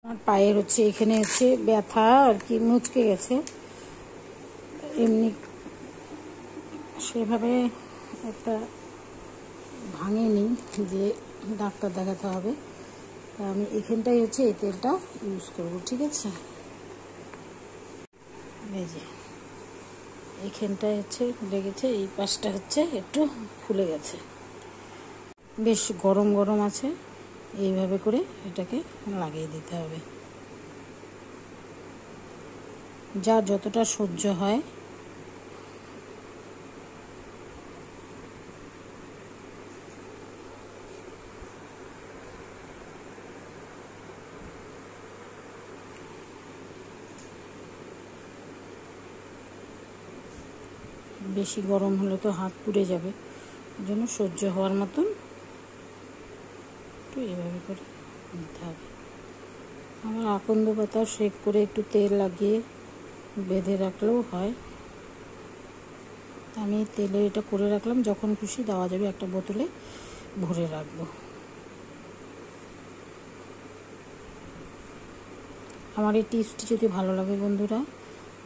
আমার পায়ের এখানে ব্যথা আর কি, মুচকে গেছে। এমনি সেভাবে একটা ভাঙেনি যে ডাক্তার দেখাতে হবে। আমি এখানটাই এই তেলটা ইউজ করব, ঠিক আছে। এই যে এইখানটায় লেগেছে, এই পাশটা একটু ফুলে গেছে, বেশ গরম গরম আছে। এইভাবে করে এটাকে লাগিয়ে দিতে হবে, যার যতটা সহ্য হয়। বেশি গরম হলে তো হাত পুড়ে যাবে, ওই জন্য সহ্য হওয়ার মতন একটু এভাবে করে নিতে হবে। আমার আকন্দ পাতা শেক করে একটু তেল লাগিয়ে বেঁধে রাখলেও হয়। আমি তেলে এটা করে রাখলাম, যখন খুশি দেওয়া যাবে একটা বোতলে ভরে রাখবো। আমার এই টিপসটি যদি ভালো লাগে বন্ধুরা,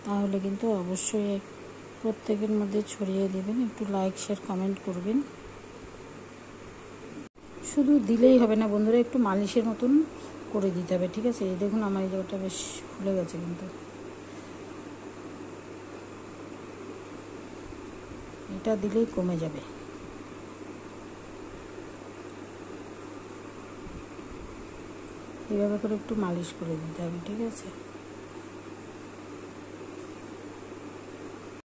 তাহলে কিন্তু অবশ্যই প্রত্যেকের মধ্যে ছড়িয়ে দেবেন, একটু লাইক শেয়ার কমেন্ট করবেন। শুধু দিলেই হবে না বন্ধুরা, একটু মালিশের মতন করে দিতে হবে, ঠিক আছে। এই দেখুন আমার এই জায়গাটা বেশ ফুলে গেছে, কিন্তু এটা দিলেই কমে যাবে। এইভাবে করে একটু মালিশ করে দিতে হবে, ঠিক আছে।